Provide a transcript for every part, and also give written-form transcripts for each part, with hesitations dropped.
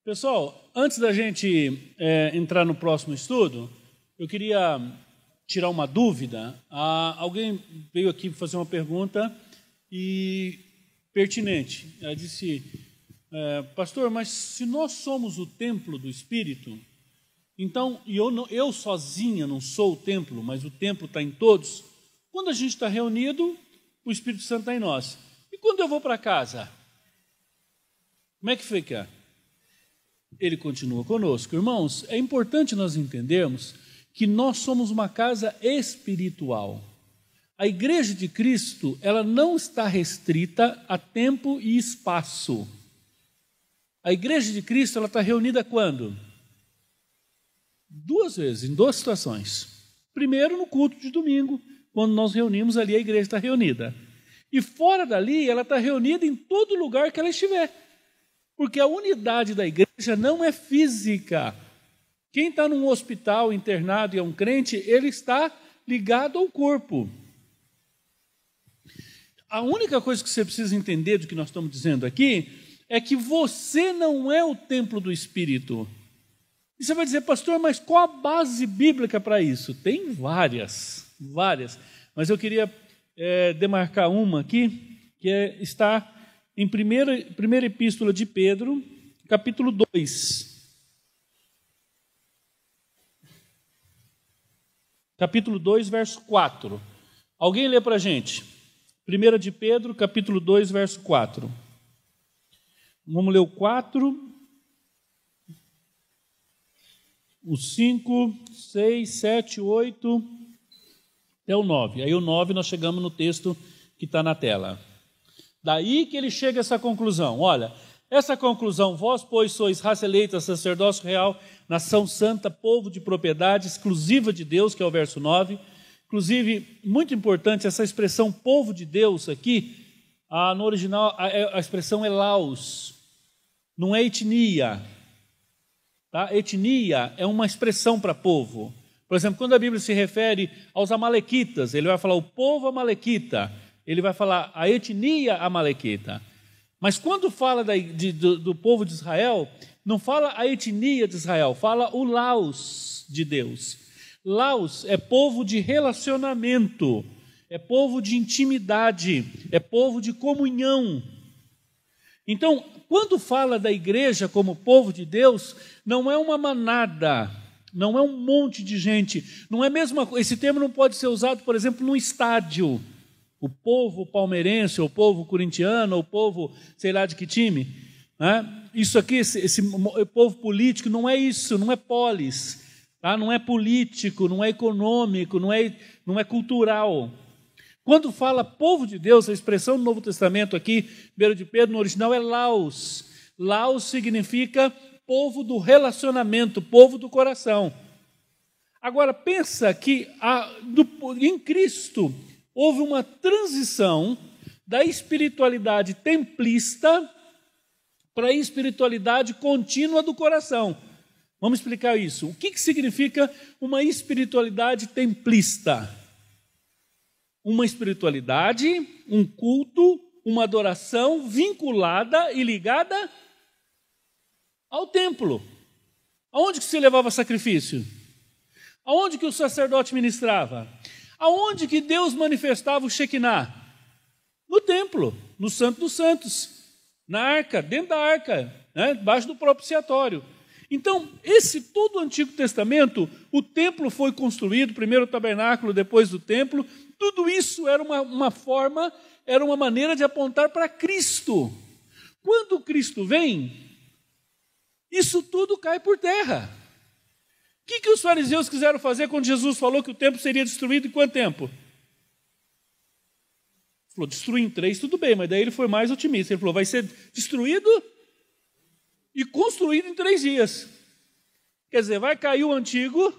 Pessoal, antes da gente entrar no próximo estudo, eu queria tirar uma dúvida. Alguém veio aqui fazer uma pergunta pertinente. Ela disse, pastor, mas se nós somos o templo do Espírito, então, e eu sozinha não sou o templo, mas o templo está em todos, quando a gente está reunido, o Espírito Santo está em nós. E quando eu vou para casa, como é que fica? Ele continua conosco. Irmãos, é importante nós entendermos que nós somos uma casa espiritual. A igreja de Cristo, ela não está restrita a tempo e espaço. A igreja de Cristo, ela está reunida quando? 2 vezes, em 2 situações. Primeiro, no culto de domingo, quando nós reunimos ali, a igreja está reunida. E fora dali, ela está reunida em todo lugar que ela estiver. Porque a unidade da igreja não é física. Quem está num hospital internado e é um crente, ele está ligado ao corpo. A única coisa que você precisa entender do que nós estamos dizendo aqui é que você não é o templo do Espírito. E você vai dizer, pastor, mas qual a base bíblica para isso? Tem várias. Mas eu queria demarcar uma aqui, que está em primeira epístola de Pedro, capítulo 2. Capítulo 2, verso 4. Alguém lê para a gente? 1 de Pedro, capítulo 2, verso 4. Vamos ler o 4, o 5, 6, 7, 8, até o 9. Aí o 9 nós chegamos no texto que está na tela. Daí que ele chega a essa conclusão. Olha, essa conclusão, vós, pois, sois raça eleita, sacerdócio real, nação santa, povo de propriedade exclusiva de Deus, que é o verso 9. Inclusive, muito importante, essa expressão povo de Deus aqui, no original a expressão é laos, não é etnia. Tá? Etnia é uma expressão para povo. Por exemplo, quando a Bíblia se refere aos amalequitas, ele vai falar o povo amalequita, ele vai falar a etnia amalequita. Mas quando fala do povo de Israel, não fala a etnia de Israel, fala o laos de Deus. Laos é povo de relacionamento, é povo de intimidade, é povo de comunhão. Então, quando fala da igreja como povo de Deus, não é uma manada, não é um monte de gente, não é mesmo. Esse termo não pode ser usado, por exemplo, num estádio. O povo palmeirense, ou o povo corintiano, ou o povo, sei lá de que time. Né? Isso aqui, esse povo político, não é isso, não é polis, tá? Não é político, não é econômico, não é cultural. Quando fala povo de Deus, a expressão do Novo Testamento aqui, 1 de Pedro, no original é laos. Laos significa povo do relacionamento, povo do coração. Agora, pensa que em Cristo houve uma transição da espiritualidade templista para a espiritualidade contínua do coração. Vamos explicar isso. O que significa uma espiritualidade templista? Uma espiritualidade, um culto, uma adoração vinculada e ligada ao templo. Aonde que se levava sacrifício? Aonde que o sacerdote ministrava? Aonde que Deus manifestava o Shekinah? No templo, no Santo dos Santos, na arca, dentro da arca, né? Debaixo do propiciatório. Então, todo o Antigo Testamento, o templo foi construído, primeiro o tabernáculo, depois o templo, tudo isso era uma forma, era uma maneira de apontar para Cristo. Quando Cristo vem, isso tudo cai por terra. O que os fariseus quiseram fazer quando Jesus falou que o templo seria destruído em quanto tempo? Ele falou, destruir em 3, tudo bem, mas daí ele foi mais otimista. Ele falou, vai ser destruído e construído em 3 dias. Quer dizer, vai cair o antigo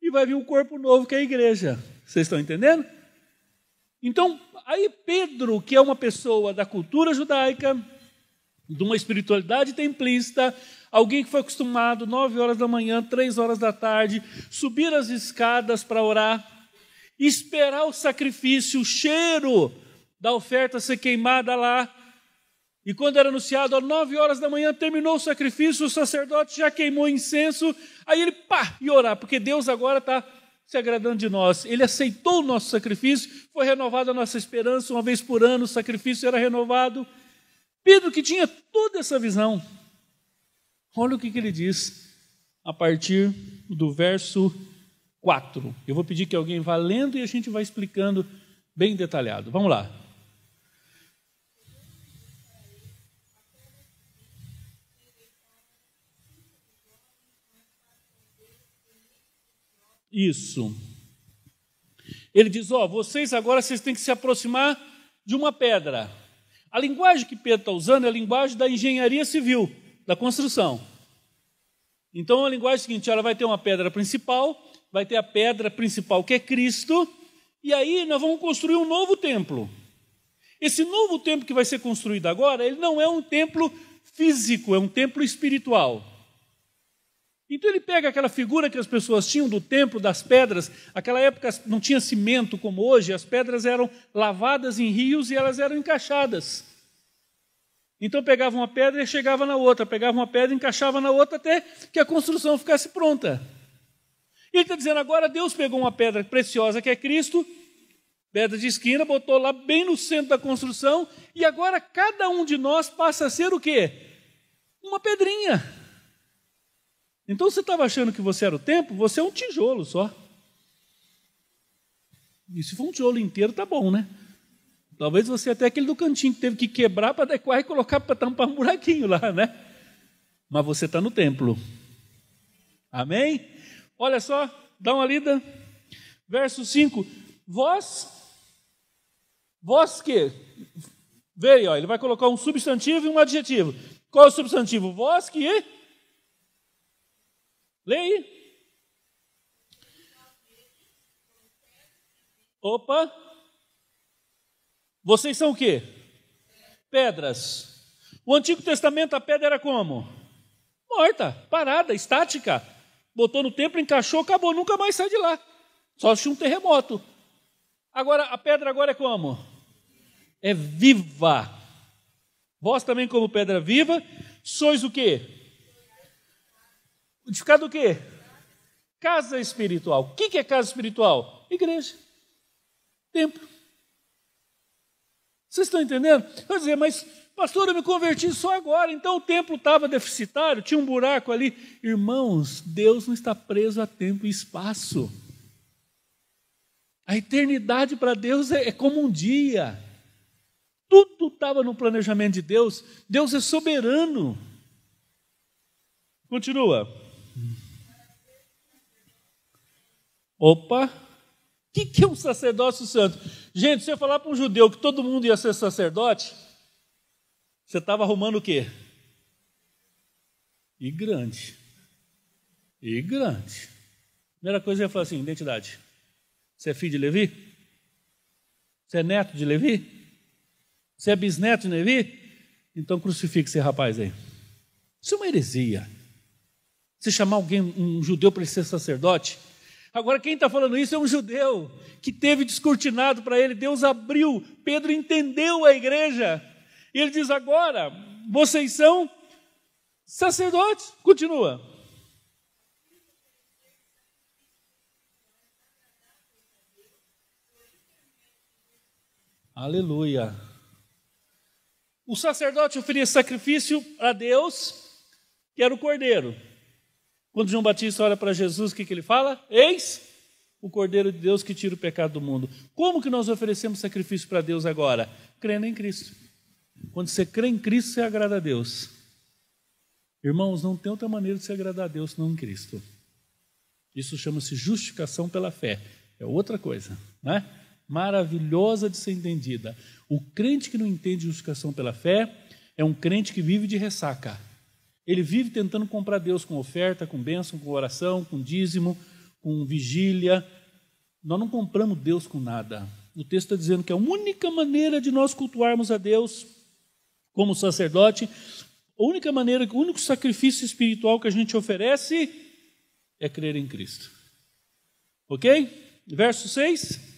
e vai vir um corpo novo, que é a igreja. Vocês estão entendendo? Então, aí Pedro, que é uma pessoa da cultura judaica, de uma espiritualidade templista, alguém que foi acostumado 9 horas da manhã, 3 horas da tarde, subir as escadas para orar, esperar o sacrifício, o cheiro da oferta ser queimada lá, E quando era anunciado, às 9 horas da manhã, terminou o sacrifício, o sacerdote já queimou incenso, aí ele, ia orar, porque Deus agora está se agradando de nós. Ele aceitou o nosso sacrifício, foi renovada a nossa esperança, uma vez por ano o sacrifício era renovado. Pedro, que tinha toda essa visão, olha o que ele diz a partir do verso 4. Eu vou pedir que alguém vá lendo e a gente vai explicando bem detalhado. Vamos lá. Isso. Ele diz, vocês agora têm que se aproximar de uma pedra. A linguagem que Pedro está usando é a linguagem da engenharia civil, da construção. Então a linguagem é a seguinte, ela vai ter uma pedra principal, vai ter a pedra principal que é Cristo, e aí nós vamos construir um novo templo. Esse novo templo que vai ser construído agora, ele não é um templo físico, é um templo espiritual. Então ele pega aquela figura que as pessoas tinham do templo, das pedras, aquela época não tinha cimento como hoje, as pedras eram lavadas em rios e elas eram encaixadas. Então pegava uma pedra e chegava na outra, pegava uma pedra e encaixava na outra até que a construção ficasse pronta. E ele está dizendo, agora Deus pegou uma pedra preciosa que é Cristo, pedra de esquina, botou lá bem no centro da construção, e agora cada um de nós passa a ser o quê? Uma pedrinha. Então você estava achando que você era o templo, você é um tijolo só. E se for um tijolo inteiro, tá bom, né? Talvez você até aquele do cantinho que teve que quebrar para adequar e colocar para tampar um buraquinho lá, né? Mas você está no templo. Amém? Olha só, dá uma lida. Verso 5. Vós que... Veio, ele vai colocar um substantivo e um adjetivo. Qual é o substantivo? Vós que... Leia aí. Opa. Vocês são o quê? Pedras. O Antigo Testamento, a pedra era como? Morta, parada, estática. Botou no templo, encaixou, acabou, nunca mais sai de lá. Só se tinha um terremoto. Agora, a pedra agora é como? É viva. Vós também, como pedra viva, sois o quê? Edificado o quê? Casa espiritual. O que é casa espiritual? Igreja. Templo. Vocês estão entendendo? Quer dizer, mas pastor, eu me converti só agora, então o templo estava deficitário, tinha um buraco ali. Irmãos, Deus não está preso a tempo e espaço. A eternidade para Deus é como um dia. Tudo estava no planejamento de Deus. Deus é soberano. Continua. Opa, o que é um sacerdócio santo? Gente, se você falar para um judeu que todo mundo ia ser sacerdote, você estava arrumando o quê? E grande. E grande. Primeira coisa, eu ia falar assim, identidade. Você é filho de Levi? Você é neto de Levi? Você é bisneto de Levi? Então crucifique esse rapaz aí. Isso é uma heresia. Você chamar alguém, um judeu para ele ser sacerdote? Agora quem está falando isso é um judeu que teve descortinado para ele, Deus abriu, Pedro entendeu a igreja, e ele diz agora, vocês são sacerdotes. Continua. Aleluia. O sacerdote oferecia sacrifício a Deus, que era o cordeiro. Quando João Batista olha para Jesus, o que ele fala? Eis o Cordeiro de Deus que tira o pecado do mundo. Como que nós oferecemos sacrifício para Deus agora? Crendo em Cristo. Quando você crê em Cristo, você agrada a Deus. Irmãos, não tem outra maneira de se agradar a Deus senão em Cristo. Isso chama-se justificação pela fé. É outra coisa, né? Maravilhosa de ser entendida. O crente que não entende justificação pela fé é um crente que vive de ressaca. Ele vive tentando comprar Deus com oferta, com bênção, com oração, com dízimo, com vigília. Nós não compramos Deus com nada. O texto está dizendo que a única maneira de nós cultuarmos a Deus como sacerdote, a única maneira, o único sacrifício espiritual que a gente oferece é crer em Cristo. Ok? Verso 6.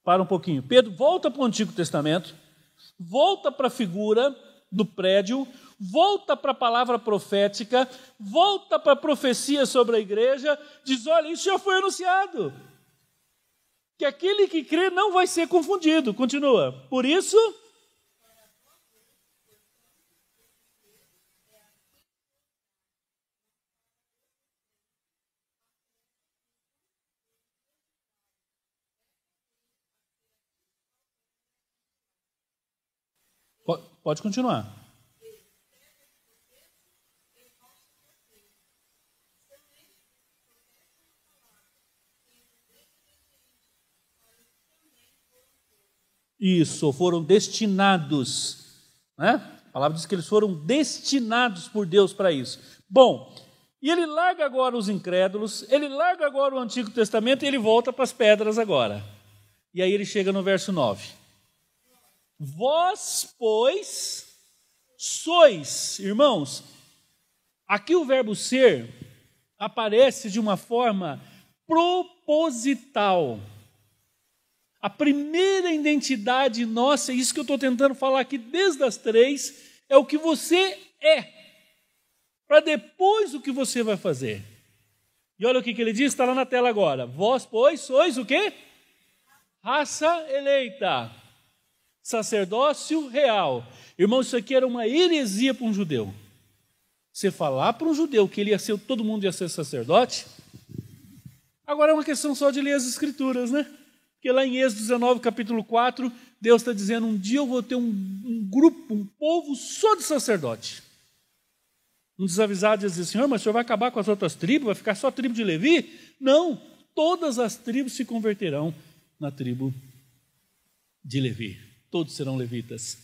Para um pouquinho. Pedro volta para o Antigo Testamento, volta para a figura do prédio, volta para a palavra profética, volta para a profecia sobre a igreja, diz, olha, isso já foi anunciado. Que aquele que crê não vai ser confundido. Continua. Por isso... Pode continuar. Isso, foram destinados, né? A palavra diz que eles foram destinados por Deus para isso. Bom, e ele larga agora os incrédulos, ele larga agora o Antigo Testamento e ele volta para as pedras agora. E aí ele chega no verso 9. Vós, pois, sois, irmãos, aqui o verbo ser aparece de uma forma proposital. A primeira identidade nossa, isso que eu estou tentando falar aqui desde as 3, é o que você é, para depois o que você vai fazer. E olha o que ele diz, está lá na tela agora. Vós, pois, sois o quê? Raça eleita. Sacerdócio real. Irmão, isso aqui era uma heresia para um judeu. Você falar para um judeu que ele ia ser, todo mundo ia ser sacerdote, agora é uma questão só de ler as escrituras, né? Porque lá em Êxodo 19, capítulo 4, Deus está dizendo, um dia eu vou ter um grupo, um povo só de sacerdote. Um desavisado diz assim, Senhor, mas o Senhor vai acabar com as outras tribos, vai ficar só a tribo de Levi? Não, todas as tribos se converterão na tribo de Levi. Todos serão levitas,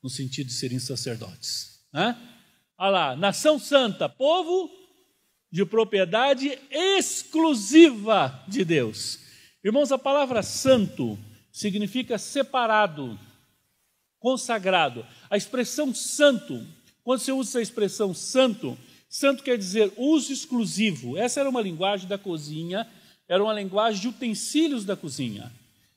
no sentido de serem sacerdotes. Olha lá, nação santa, povo de propriedade exclusiva de Deus. Irmãos, a palavra santo significa separado, consagrado. A expressão santo, quando você usa essa expressão santo, santo quer dizer uso exclusivo. Essa era uma linguagem da cozinha, era uma linguagem de utensílios da cozinha.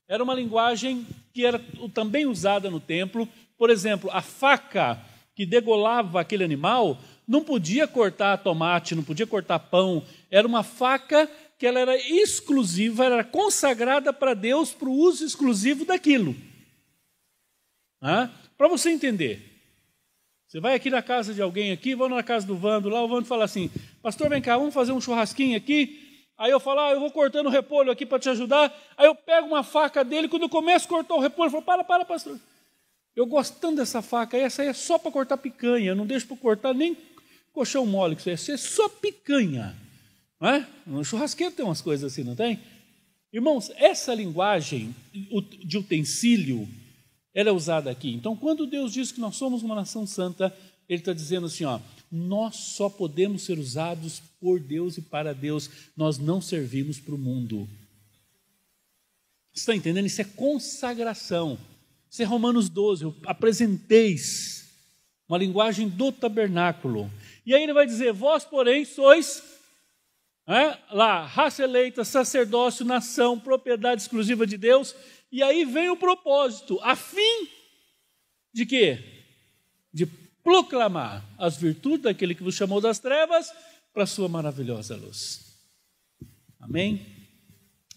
Era uma linguagem que era também usada no templo. Por exemplo, a faca que degolava aquele animal não podia cortar tomate, não podia cortar pão. Era uma faca que ela era exclusiva, era consagrada para Deus, para o uso exclusivo daquilo. Para você entender. Você vai aqui na casa de alguém aqui, vou na casa do Vando, lá o Vando fala assim, pastor, vem cá, vamos fazer um churrasquinho aqui. Aí eu falo, eu vou cortando o repolho aqui para te ajudar. Aí eu pego uma faca dele, quando eu começo a cortar o repolho, eu falo, para, pastor. Eu gosto tanto dessa faca, essa aí é só para cortar picanha, eu não deixo para cortar nem colchão mole, que isso é só picanha. Não é? No churrasqueiro tem umas coisas assim, não tem? Irmãos, essa linguagem de utensílio, ela é usada aqui. Então, quando Deus diz que nós somos uma nação santa, Ele está dizendo assim, nós só podemos ser usados por Deus e para Deus, nós não servimos para o mundo. Você está entendendo? Isso é consagração. Isso é Romanos 12, apresenteis uma linguagem do tabernáculo. E aí ele vai dizer, vós, porém, sois lá, raça eleita, sacerdócio, nação, propriedade exclusiva de Deus. E aí vem o propósito, a fim de quê? De proclamar as virtudes daquele que vos chamou das trevas para a sua maravilhosa luz. Amém?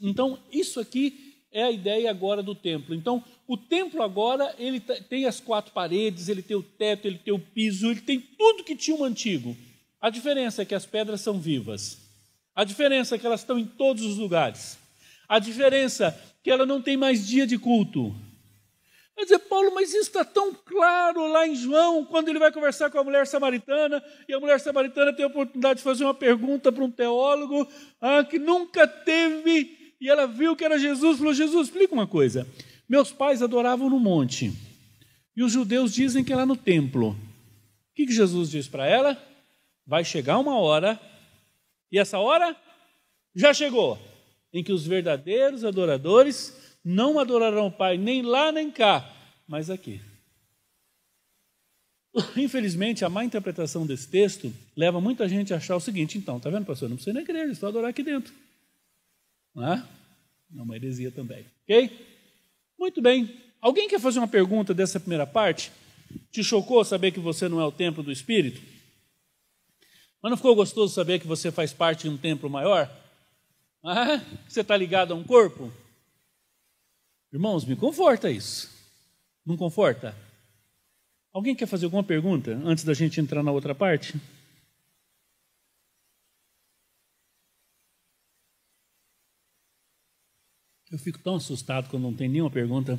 Então, isso aqui é a ideia agora do templo. Então, o templo agora, ele tem as 4 paredes, ele tem o teto, ele tem o piso, ele tem tudo que tinha um antigo. A diferença é que as pedras são vivas. A diferença é que elas estão em todos os lugares. A diferença é que ela não tem mais dia de culto. Vai dizer, Paulo, mas isso está tão claro lá em João, quando ele vai conversar com a mulher samaritana, e a mulher samaritana tem a oportunidade de fazer uma pergunta para um teólogo que nunca teve, e ela viu que era Jesus, falou, Jesus, explica uma coisa, meus pais adoravam no monte, e os judeus dizem que é lá no templo. O que Jesus diz para ela? Vai chegar uma hora, e essa hora já chegou, em que os verdadeiros adoradores não adorarão o Pai nem lá nem cá, mas aqui. Infelizmente, a má interpretação desse texto leva muita gente a achar o seguinte, então, está vendo, pastor? Não precisa ir na igreja, só adorar aqui dentro. Não é uma heresia também, ok? Muito bem. Alguém quer fazer uma pergunta dessa primeira parte? Te chocou saber que você não é o templo do Espírito? Mas não ficou gostoso saber que você faz parte de um templo maior? Ah, você está ligado a um corpo? Irmãos, me conforta isso. Não conforta? Alguém quer fazer alguma pergunta antes da gente entrar na outra parte? Eu fico tão assustado quando não tem nenhuma pergunta.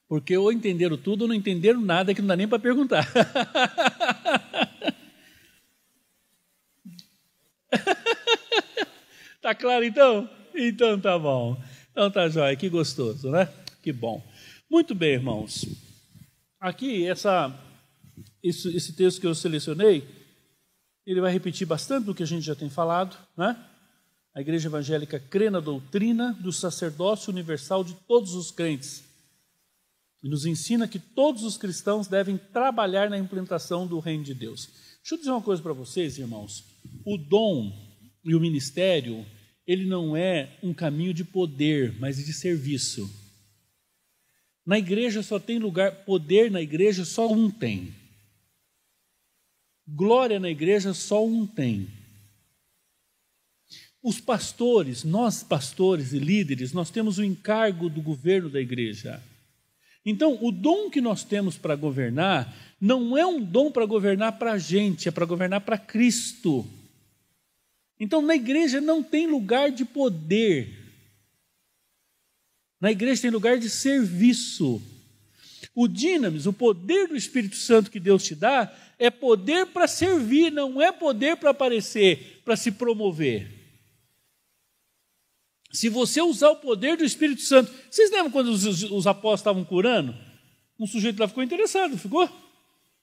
Porque ou entenderam tudo ou não entenderam nada que não dá nem para perguntar. Tá claro então? Então tá bom. Então tá jóia, que gostoso, né? Que bom. Muito bem, irmãos. Aqui, esse texto que eu selecionei, ele vai repetir bastante do que a gente já tem falado, né? A igreja evangélica crê na doutrina do sacerdócio universal de todos os crentes e nos ensina que todos os cristãos devem trabalhar na implantação do reino de Deus. Deixa eu dizer uma coisa para vocês, irmãos. O dom e o ministério, ele não é um caminho de poder, mas de serviço. Na igreja só tem lugar, poder na igreja só um tem. Glória na igreja só um tem. Os pastores, nós pastores e líderes, nós temos o encargo do governo da igreja. Então, o dom que nós temos para governar não é um dom para governar para a gente, é para governar para Cristo. Então, na igreja não tem lugar de poder. Na igreja tem lugar de serviço. O dinamis, o poder do Espírito Santo que Deus te dá, é poder para servir, não é poder para aparecer, para se promover. Se você usar o poder do Espírito Santo... Vocês lembram quando os apóstolos estavam curando? Um sujeito lá ficou interessado, ficou?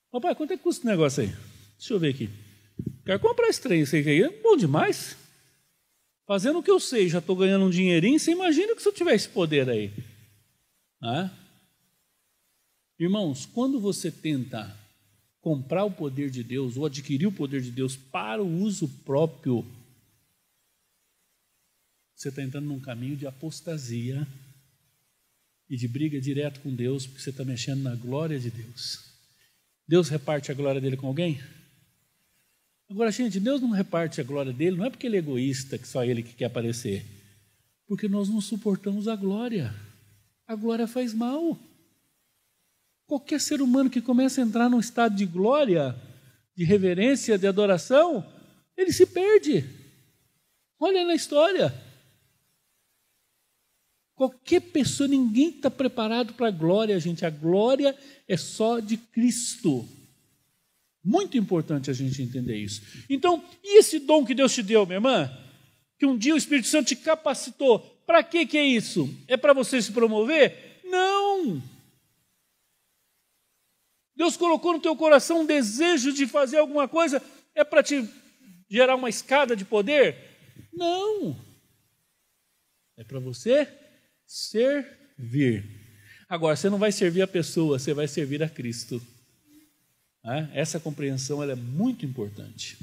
Papai, quanto é que custa esse negócio aí? Deixa eu ver aqui. Quero comprar esse trem, isso aí é bom demais. Fazendo o que eu sei, já estou ganhando um dinheirinho, você imagina que se eu tivesse poder aí. Ah? Irmãos, quando você tenta comprar o poder de Deus ou adquirir o poder de Deus para o uso próprio, você está entrando num caminho de apostasia e de briga direto com Deus, porque você está mexendo na glória de Deus. Deus reparte a glória dele com alguém? Agora, gente, Deus não reparte a glória dele, não é porque ele é egoísta, que só ele que quer aparecer, porque nós não suportamos a glória. A glória faz mal. Qualquer ser humano que começa a entrar num estado de glória, de reverência, de adoração, ele se perde. Olha na história. Qualquer pessoa, ninguém está preparado para a glória, gente. A glória é só de Cristo. Muito importante a gente entender isso. Então, e esse dom que Deus te deu, minha irmã? Que um dia o Espírito Santo te capacitou. Para que é isso? É para você se promover? Não! Deus colocou no teu coração um desejo de fazer alguma coisa, é para te gerar uma escada de poder? Não! É para você servir. Agora, você não vai servir a pessoa, você vai servir a Cristo. Essa compreensão ela é muito importante.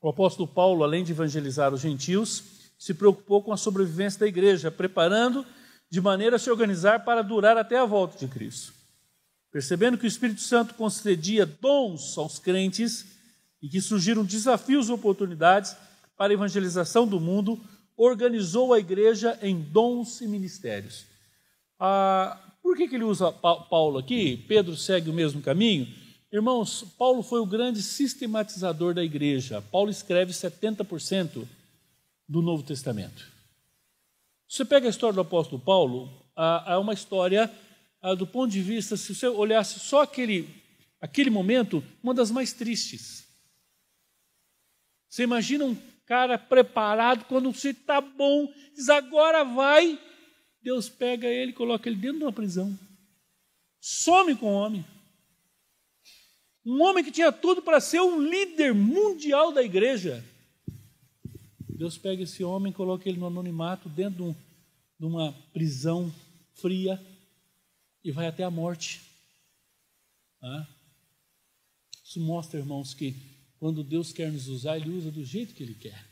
O apóstolo Paulo, além de evangelizar os gentios, se preocupou com a sobrevivência da igreja, preparando de maneira a se organizar para durar até a volta de Cristo. Percebendo que o Espírito Santo concedia dons aos crentes e que surgiram desafios e oportunidades para a evangelização do mundo, organizou a igreja em dons e ministérios. Por que ele usa Paulo aqui? Pedro segue o mesmo caminho? Irmãos, Paulo foi o grande sistematizador da igreja. Paulo escreve 70% do Novo Testamento. Você pega a história do apóstolo Paulo, é uma história, do ponto de vista, se você olhasse só aquele momento, uma das mais tristes. Você imagina um cara preparado, quando você está bom, diz agora vai, Deus pega ele e coloca ele dentro de uma prisão. Some com o homem. Um homem que tinha tudo para ser um líder mundial da igreja. Deus pega esse homem e coloca ele no anonimato, dentro de uma prisão fria, e vai até a morte. Isso mostra, irmãos, que quando Deus quer nos usar, Ele usa do jeito que Ele quer.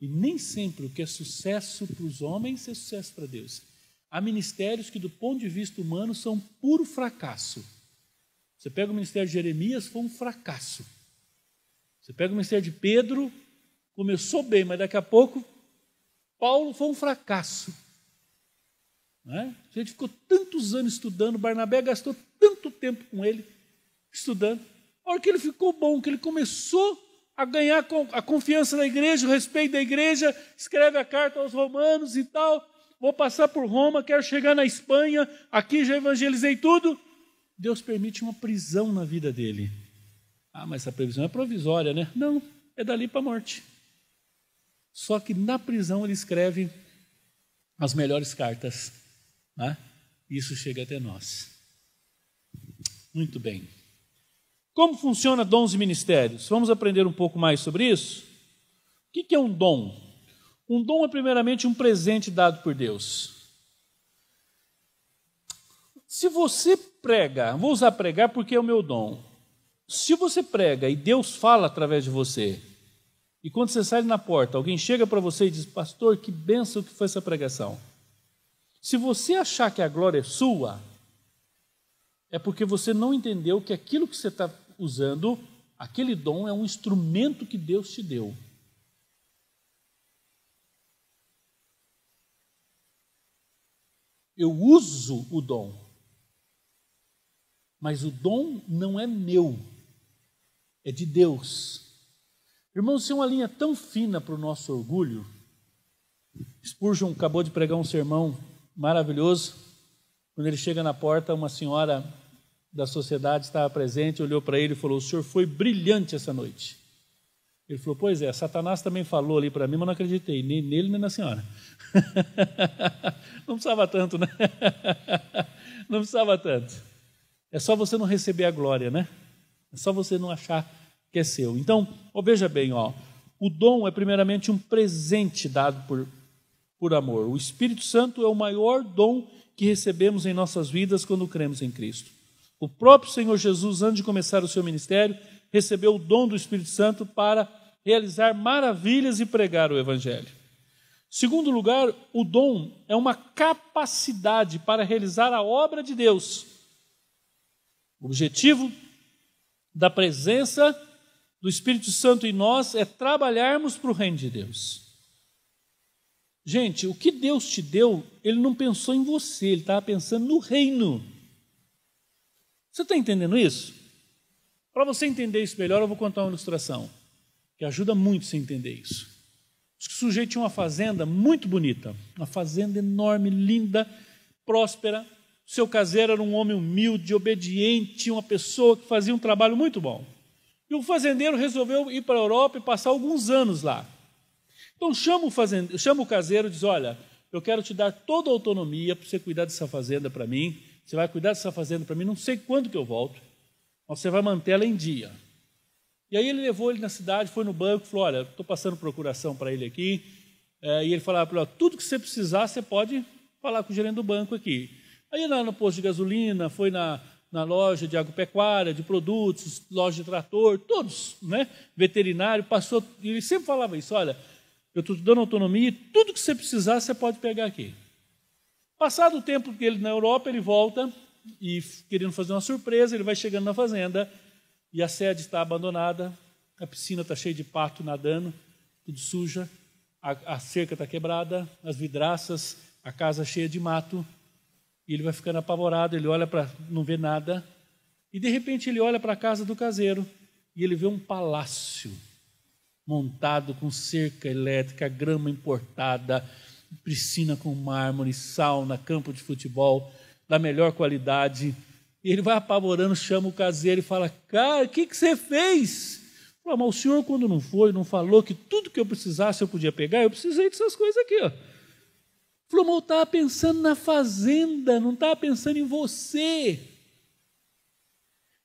E nem sempre o que é sucesso para os homens é sucesso para Deus. Há ministérios que, do ponto de vista humano, são puro fracasso. Você pega o ministério de Jeremias, foi um fracasso. Você pega o ministério de Pedro, começou bem, mas daqui a pouco, Paulo foi um fracasso. Não é? A gente ficou tantos anos estudando, Barnabé gastou tanto tempo com ele, estudando. A hora que ele ficou bom, que ele começou a ganhar a confiança da igreja, o respeito da igreja, escreve a carta aos romanos e tal, vou passar por Roma, quero chegar na Espanha, aqui já evangelizei tudo. Deus permite uma prisão na vida dele. Ah, mas essa prisão é provisória, né? Não, é dali para a morte. Só que na prisão ele escreve as melhores cartas, né? Isso chega até nós. Muito bem. Como funciona dons e ministérios? Vamos aprender um pouco mais sobre isso? O que é um dom? Um dom é primeiramente um presente dado por Deus. Se você prega, vou usar pregar porque é o meu dom. Se você prega e Deus fala através de você, e quando você sai na porta, alguém chega para você e diz, pastor, que bênção que foi essa pregação. Se você achar que a glória é sua, é porque você não entendeu que aquilo que você está usando, aquele dom é um instrumento que Deus te deu. Eu uso o dom, mas o dom não é meu, é de Deus. Irmãos, isso é uma linha tão fina para o nosso orgulho. Spurgeon acabou de pregar um sermão maravilhoso. Quando ele chega na porta, uma senhora da sociedade estava presente, olhou para ele e falou, o senhor foi brilhante essa noite. Ele falou, pois é, Satanás também falou ali para mim, mas não acreditei, nem nele nem na senhora. Não precisava tanto, né? Não precisava tanto. É só você não receber a glória, né? É só você não achar que é seu. Então, veja bem, o dom é primeiramente um presente dado por amor. O Espírito Santo é o maior dom que recebemos em nossas vidas quando cremos em Cristo. O próprio Senhor Jesus, antes de começar o seu ministério, recebeu o dom do Espírito Santo para realizar maravilhas e pregar o Evangelho. Segundo lugar, o dom é uma capacidade para realizar a obra de Deus. O objetivo da presença do Espírito Santo em nós é trabalharmos para o reino de Deus. Gente, o que Deus te deu, Ele não pensou em você, Ele estava pensando no reino. Você está entendendo isso? Para você entender isso melhor, eu vou contar uma ilustração que ajuda muito você a entender isso. O sujeito tinha uma fazenda muito bonita, uma fazenda enorme, linda, próspera. O seu caseiro era um homem humilde, obediente, uma pessoa que fazia um trabalho muito bom. E o fazendeiro resolveu ir para a Europa e passar alguns anos lá. Então chama o caseiro e diz, olha, eu quero te dar toda a autonomia para você cuidar dessa fazenda para mim, você vai cuidar dessa fazenda para mim, não sei quando que eu volto, mas você vai manter ela em dia. E aí ele levou ele na cidade, foi no banco, falou, olha, estou passando procuração para ele aqui, e ele falava para ele, tudo que você precisar, você pode falar com o gerente do banco aqui. Aí lá no posto de gasolina, foi na loja de agropecuária, de produtos, loja de trator, todos, né? Veterinário, passou, e ele sempre falava isso, olha, eu estou te dando autonomia, tudo que você precisar, você pode pegar aqui. Passado o tempo que ele na Europa, ele volta, e querendo fazer uma surpresa, ele vai chegando na fazenda, e a sede está abandonada, a piscina está cheia de pato nadando, tudo suja, a cerca está quebrada, as vidraças, a casa cheia de mato, e ele vai ficando apavorado, ele olha para não ver nada, e de repente ele olha para a casa do caseiro, e ele vê um palácio montado com cerca elétrica, grama importada, piscina com mármore, sauna, campo de futebol, da melhor qualidade. E ele vai apavorando, chama o caseiro e fala, cara, o que você fez? Fala, mas o senhor quando não foi, não falou que tudo que eu precisasse eu podia pegar? Eu precisei dessas coisas aqui, ó. Falou, mas eu estava pensando na fazenda, não estava pensando em você.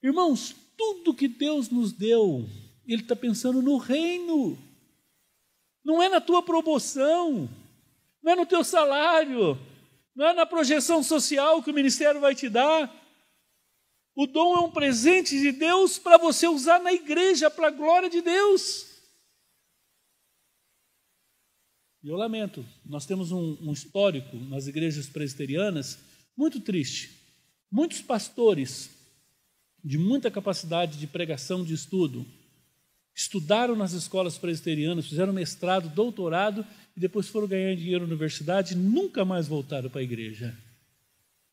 Irmãos, tudo que Deus nos deu, Ele está pensando no reino. Não é na tua promoção, não é no teu salário, não é na projeção social que o ministério vai te dar. O dom é um presente de Deus para você usar na igreja, para a glória de Deus. E eu lamento, nós temos um histórico nas igrejas presbiterianas muito triste. Muitos pastores de muita capacidade de pregação, de estudo, estudaram nas escolas presbiterianas, fizeram mestrado, doutorado, e depois foram ganhar dinheiro na universidade e nunca mais voltaram para a igreja.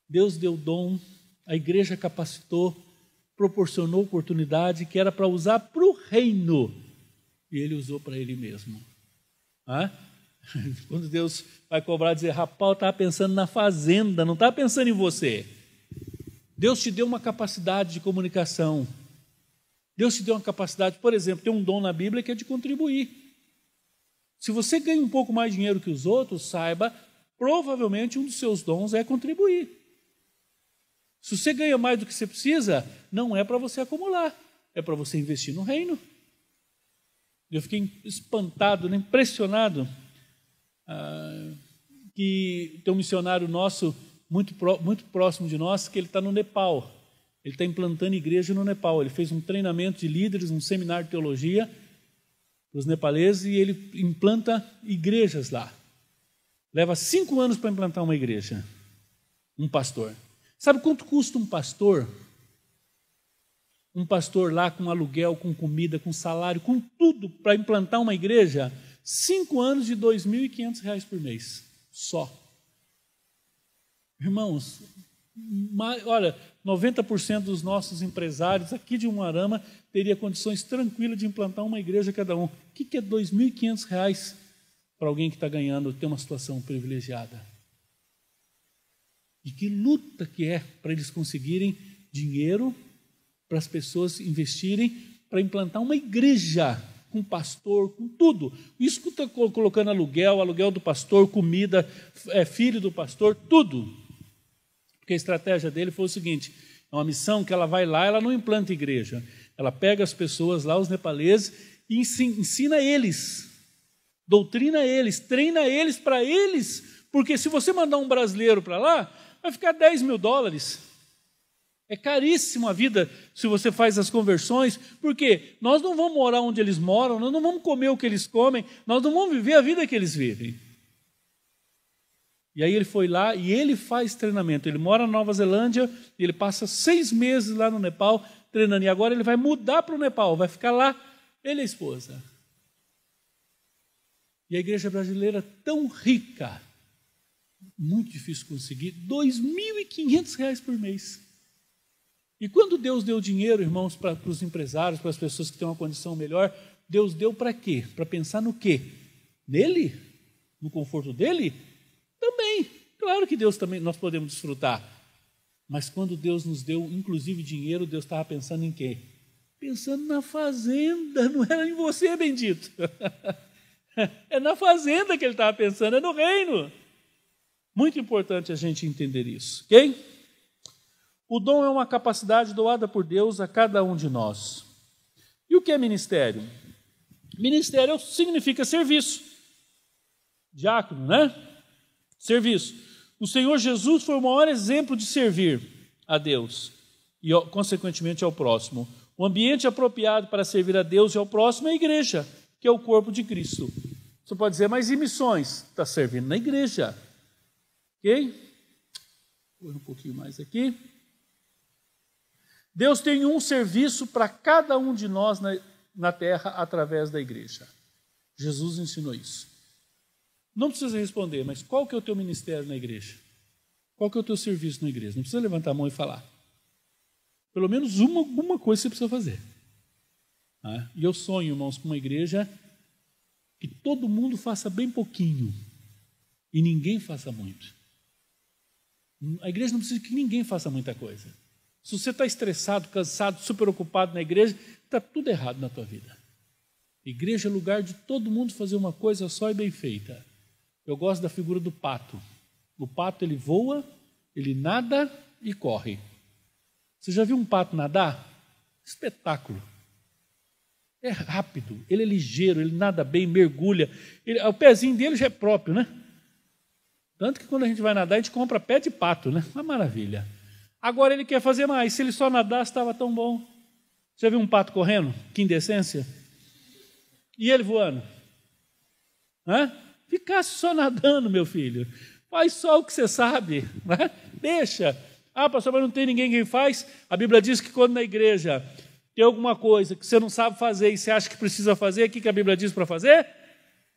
Deus deu dom, a igreja capacitou, proporcionou oportunidade que era para usar para o reino, e ele usou para ele mesmo. Quando Deus vai cobrar, dizer, rapaz, estava pensando na fazenda, não estava pensando em você. Deus te deu uma capacidade de comunicação. Deus te deu uma capacidade, por exemplo, tem um dom na Bíblia que é de contribuir. Se você ganha um pouco mais de dinheiro que os outros, saiba, provavelmente um dos seus dons é contribuir. Se você ganha mais do que você precisa, não é para você acumular, é para você investir no reino. Eu fiquei espantado, impressionado, que tem um missionário nosso, muito próximo de nós, que ele está no Nepal. Ele está implantando igreja no Nepal. Ele fez um treinamento de líderes, um seminário de teologia para os nepaleses e ele implanta igrejas lá. Leva 5 anos para implantar uma igreja, um pastor. Sabe quanto custa um pastor? Um pastor lá com aluguel, com comida, com salário, com tudo para implantar uma igreja? 5 anos de R$ 2.500 por mês, só. Irmãos, olha, 90% dos nossos empresários aqui de Umuarama teria condições tranquilas de implantar uma igreja cada um. O que é R$ 2.500 para alguém que está ganhando, ter uma situação privilegiada? E que luta que é para eles conseguirem dinheiro, para as pessoas investirem, para implantar uma igreja com pastor, com tudo. Isso que está colocando aluguel do pastor, comida, filho do pastor, tudo. Porque a estratégia dele foi o seguinte, é uma missão que ela vai lá, ela não implanta igreja, ela pega as pessoas lá, os nepaleses, e ensina eles, doutrina eles, treina eles para eles, porque se você mandar um brasileiro para lá, vai ficar $10 mil. É caríssimo a vida se você faz as conversões, porque nós não vamos morar onde eles moram, nós não vamos comer o que eles comem, nós não vamos viver a vida que eles vivem. E aí ele foi lá e ele faz treinamento. Ele mora na Nova Zelândia, ele passa 6 meses lá no Nepal treinando. E agora ele vai mudar para o Nepal, vai ficar lá, ele e a esposa. E a igreja brasileira tão rica, muito difícil conseguir, R$ 2.500 por mês. E quando Deus deu dinheiro, irmãos, para os empresários, para as pessoas que têm uma condição melhor, Deus deu para quê? Para pensar no quê? Nele? No conforto dele? Também, claro que Deus também, nós podemos desfrutar, mas quando Deus nos deu, inclusive dinheiro, Deus estava pensando em quê? Pensando na fazenda, não era em você, bendito. É na fazenda que ele estava pensando, é no reino. Muito importante a gente entender isso, ok? O dom é uma capacidade doada por Deus a cada um de nós. E o que é ministério? Ministério significa serviço. Diácono, né? Serviço. O Senhor Jesus foi o maior exemplo de servir a Deus e, consequentemente, ao próximo. O ambiente apropriado para servir a Deus e ao próximo é a igreja, que é o corpo de Cristo. Você pode dizer, mas e missões? Está servindo na igreja. Ok? Vou um pouquinho mais aqui. Deus tem um serviço para cada um de nós na terra através da igreja. Jesus ensinou isso. Não precisa responder, mas qual que é o teu ministério na igreja? Qual que é o teu serviço na igreja? Não precisa levantar a mão e falar. Pelo menos alguma coisa você precisa fazer. E eu sonho, irmãos, com uma igreja que todo mundo faça bem pouquinho e ninguém faça muito. A igreja não precisa que ninguém faça muita coisa. Se você está estressado, cansado, super ocupado na igreja, está tudo errado na tua vida. Igreja é lugar de todo mundo fazer uma coisa só e bem feita. Eu gosto da figura do pato. O pato, ele voa, ele nada e corre. Você já viu um pato nadar? Espetáculo. É rápido, ele é ligeiro, ele nada bem, mergulha. O pezinho dele já é próprio, né? Tanto que quando a gente vai nadar, a gente compra pé de pato, né? Uma maravilha. Agora ele quer fazer mais. Se ele só nadasse, estava tão bom. Você já viu um pato correndo? Que indecência. E ele voando? ficasse só nadando, meu filho. Faz só o que você sabe, né? Deixa. Ah, pastor, mas não tem ninguém que faz? A Bíblia diz que quando na igreja tem alguma coisa que você não sabe fazer e você acha que precisa fazer, o que a Bíblia diz para fazer?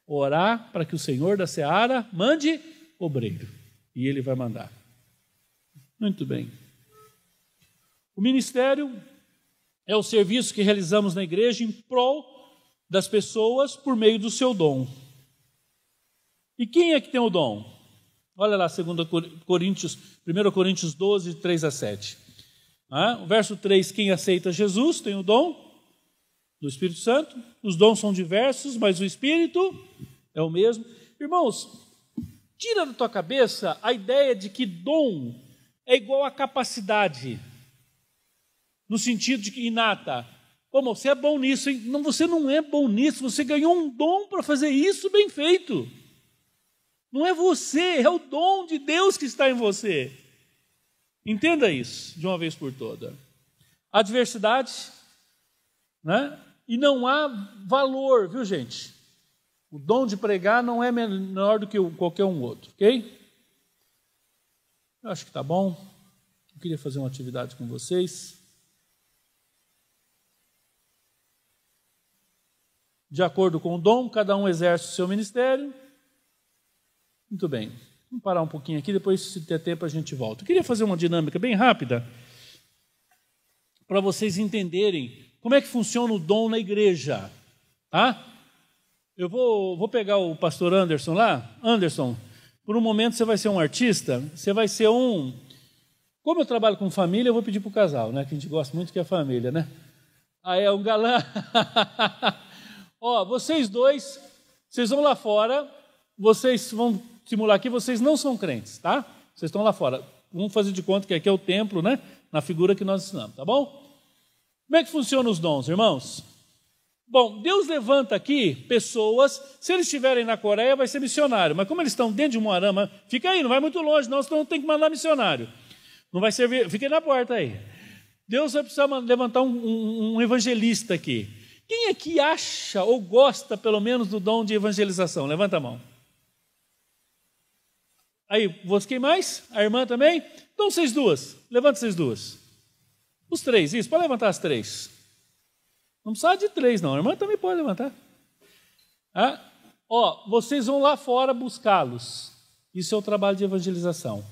Orar para que o Senhor da seara mande obreiro. E Ele vai mandar. Muito bem. O ministério é o serviço que realizamos na igreja em prol das pessoas por meio do seu dom. E quem é que tem o dom? Olha lá, 1 Coríntios 12, 3 a 7. O verso 3, quem aceita Jesus tem o dom do Espírito Santo. Os dons são diversos, mas o Espírito é o mesmo. Irmãos, tira da tua cabeça a ideia de que dom é igual a capacidade, no sentido de que inata. Como você é bom nisso, hein? Não, você não é bom nisso, você ganhou um dom para fazer isso bem feito. Não é você, é o dom de Deus que está em você. Entenda isso de uma vez por toda. Há diversidade, né? E não há valor, viu, gente? O dom de pregar não é menor do que qualquer um outro, ok? Eu acho que está bom. Eu queria fazer uma atividade com vocês. De acordo com o dom, cada um exerce o seu ministério. Muito bem. Vamos parar um pouquinho aqui, depois, se ter tempo, a gente volta. Eu queria fazer uma dinâmica bem rápida para vocês entenderem como é que funciona o dom na igreja. Tá? Eu vou pegar o pastor Anderson lá. Anderson, por um momento você vai ser um artista, você vai ser um... Como eu trabalho com família, eu vou pedir para o casal, né? Que a gente gosta muito que é a família, né? Ah, é um galã. Ó, vocês dois, vocês vão lá fora, vocês vão simular aqui, vocês não são crentes, tá? Vocês estão lá fora. Vamos fazer de conta que aqui é o templo, né? Na figura que nós ensinamos, tá bom? Como é que funcionam os dons, irmãos? Bom, Deus levanta aqui pessoas, se eles estiverem na Coreia vai ser missionário, mas como eles estão dentro de Moarama, fica aí, não vai muito longe, não, senão tem que mandar missionário. Não vai servir, fica aí na porta aí. Deus vai precisar levantar um evangelista aqui. Quem aqui acha ou gosta, pelo menos, do dom de evangelização? Levanta a mão. Aí, quem mais? A irmã também? Então, vocês duas. Levanta vocês duas. Os três, isso. Pode levantar as três. Não precisa de três, não. A irmã também pode levantar. Vocês vão lá fora buscá-los. Isso é o trabalho de evangelização.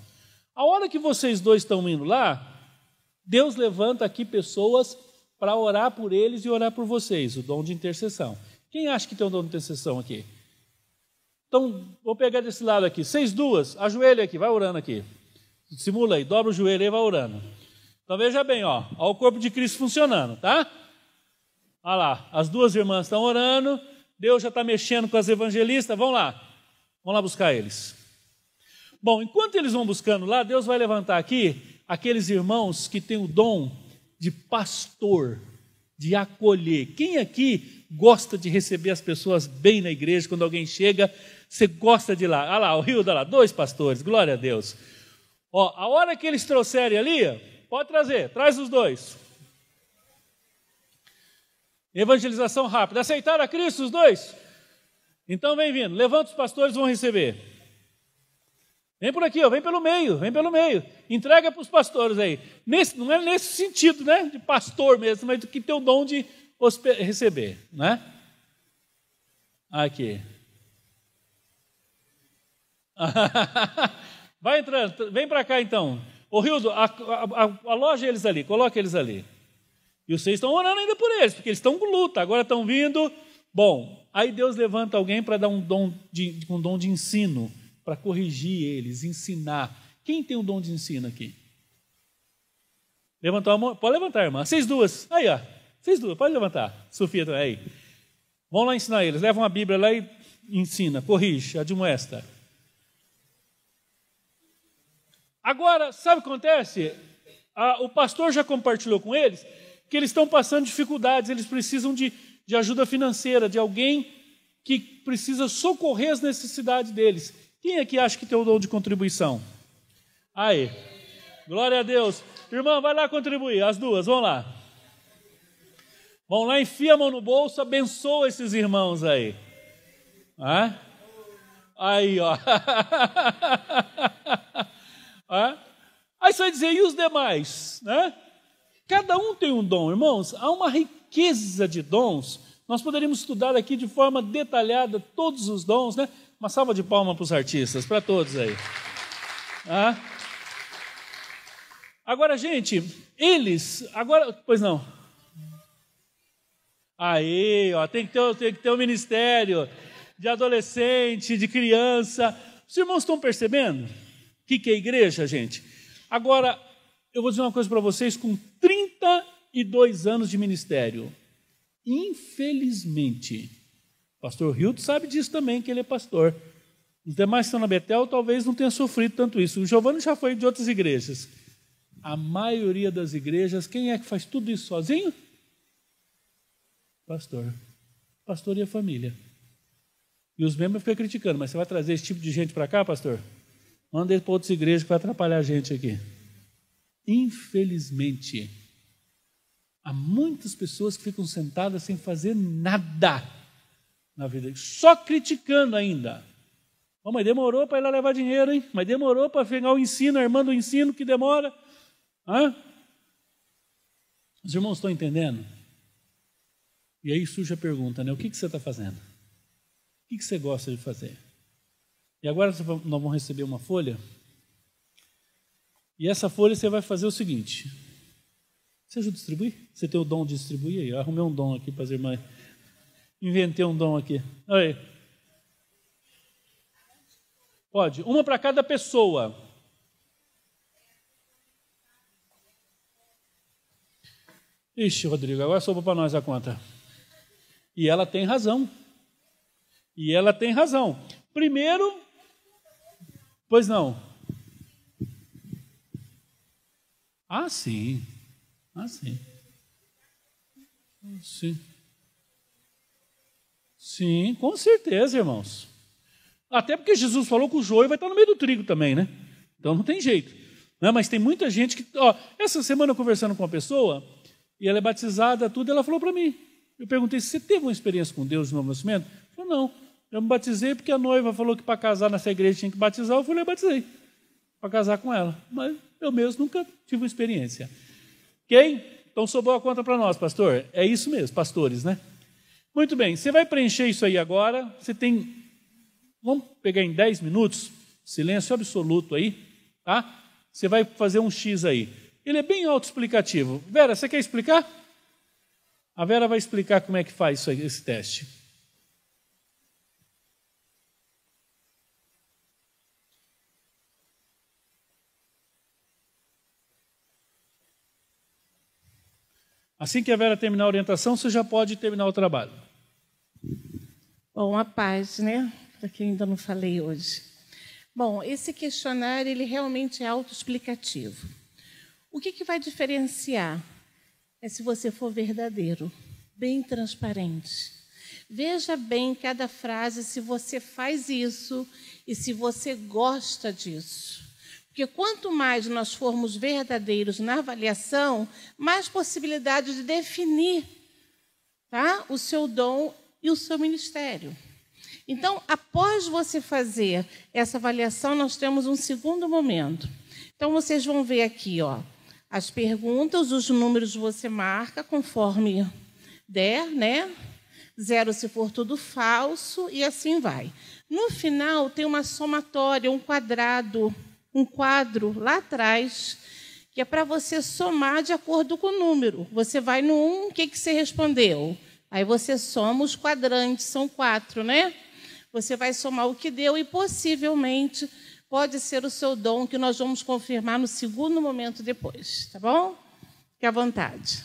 A hora que vocês dois estão indo lá, Deus levanta aqui pessoas para orar por eles e orar por vocês, o dom de intercessão. Quem acha que tem o dom de intercessão aqui? Então, vou pegar desse lado aqui. Vocês duas, ajoelha aqui, vai orando aqui. Simula aí, dobra o joelho e vai orando. Então, veja bem, ó o corpo de Cristo funcionando, tá? Olha lá, as duas irmãs estão orando, Deus já está mexendo com as evangelistas, vamos lá buscar eles. Bom, enquanto eles vão buscando lá, Deus vai levantar aqui aqueles irmãos que têm o dom de pastor, de acolher. Quem aqui gosta de receber as pessoas bem na igreja, quando alguém chega, você gosta de ir lá? Olha lá, o Rio, lá, 2 pastores, glória a Deus. A hora que eles trouxerem ali, pode trazer, traz os 2. Evangelização rápida. Aceitaram a Cristo os 2? Então vem vindo, levanta os pastores, vão receber. Vem por aqui, vem pelo meio. Entrega para os pastores aí. Não é nesse sentido, né? De pastor mesmo, mas do que tem o dom de receber, né? Aqui. Vai entrando, vem para cá então. Ô Rildo, aloja eles ali, coloca eles ali. E vocês estão orando ainda por eles, porque eles estão com luta, agora estão vindo. Bom, aí Deus levanta alguém para dar um dom de ensino, para corrigir eles, ensinar. Quem tem o dom de ensino aqui? Levantou a mão? Pode levantar, irmã. Vocês duas. Aí, ó. Vocês duas, pode levantar. Sofia também, aí. Vão lá ensinar eles. Levam a Bíblia lá e ensina, corrige, admoesta. Agora, sabe o que acontece? O pastor já compartilhou com eles que eles estão passando dificuldades, eles precisam de ajuda financeira, de alguém que precisa socorrer as necessidades deles. Quem aqui acha que tem o dom de contribuição? Aí, glória a Deus. Irmã, vai lá contribuir, as duas, vão lá. Vão lá, enfia a mão no bolso, abençoa esses irmãos aí. Aí, ó. Aí você vai dizer, e os demais? Né? Cada um tem um dom, irmãos. Há uma riqueza de dons. Nós poderíamos estudar aqui de forma detalhada todos os dons, né? Uma salva de palmas para os artistas, para todos aí. Agora, gente, pois não. Aí, ó, tem que ter um ministério de adolescente, de criança. Os irmãos estão percebendo o que é igreja, gente? Agora, eu vou dizer uma coisa para vocês, com 32 anos de ministério, infelizmente, o pastor Hilton sabe disso também, que ele é pastor. Os demais que estão na Betel talvez não tenham sofrido tanto isso. O Giovanni já foi de outras igrejas. A maioria das igrejas, quem é que faz tudo isso sozinho? Pastor. Pastor e a família. E os membros ficam criticando, mas você vai trazer esse tipo de gente para cá, pastor? Manda ele para outras igrejas que vai atrapalhar a gente aqui. Infelizmente, há muitas pessoas que ficam sentadas sem fazer nada na vida, só criticando ainda. Oh, mas demorou para ir lá levar dinheiro, hein? Mas demorou para pegar o ensino, a irmã do ensino, que demora. Os irmãos estão entendendo? E aí surge a pergunta, né? O que você está fazendo? O que você gosta de fazer? E agora nós vamos receber uma folha. E essa folha você vai fazer o seguinte. Você ajuda a distribuir? Você tem o dom de distribuir aí? Eu arrumei um dom aqui para as irmãs. Inventei um dom aqui. Aí. Pode. Uma para cada pessoa. Ixi, Rodrigo, agora sobrou para nós a conta. E ela tem razão. E ela tem razão. Primeiro, pois não. Sim. Sim. Sim. Sim, com certeza, irmãos. Até porque Jesus falou que o joio vai estar no meio do trigo também, né? Então não tem jeito. Né? Mas tem muita gente que... essa semana eu conversando com uma pessoa, e ela é batizada, tudo, e ela falou para mim. Eu perguntei, você teve uma experiência com Deus no novo nascimento? Ela falou, não. Eu me batizei porque a noiva falou que para casar nessa igreja tinha que batizar, eu fui lá e batizei. Para casar com ela. Mas eu mesmo nunca tive uma experiência. Ok? Então sobrou a conta para nós, pastor. É isso mesmo, pastores, né? Muito bem, você vai preencher isso aí agora. Você tem... Vamos pegar em 10 minutos, silêncio absoluto aí, tá? Você vai fazer um X aí. Ele é bem autoexplicativo. Vera, você quer explicar? A Vera vai explicar como é que faz isso aí, esse teste. Assim que a Vera terminar a orientação, você já pode terminar o trabalho. Bom, a paz, né? Para quem ainda não falei hoje. Bom, esse questionário, ele realmente é autoexplicativo. O que vai diferenciar? É se você for verdadeiro, bem transparente. Veja bem cada frase, se você faz isso e se você gosta disso. Porque quanto mais nós formos verdadeiros na avaliação, mais possibilidade de definir, tá, o seu dom e o seu ministério. Então, após você fazer essa avaliação, nós temos um segundo momento. Então, vocês vão ver aqui, ó, as perguntas, os números você marca conforme der, né? 0 se for tudo falso, e assim vai. No final, tem uma somatória, um quadro lá atrás, que é para você somar de acordo com o número. Você vai no 1, o que você respondeu? Aí você soma os quadrantes, são 4, né? Você vai somar o que deu e, possivelmente, pode ser o seu dom, que nós vamos confirmar no segundo momento depois, tá bom? Fique à vontade.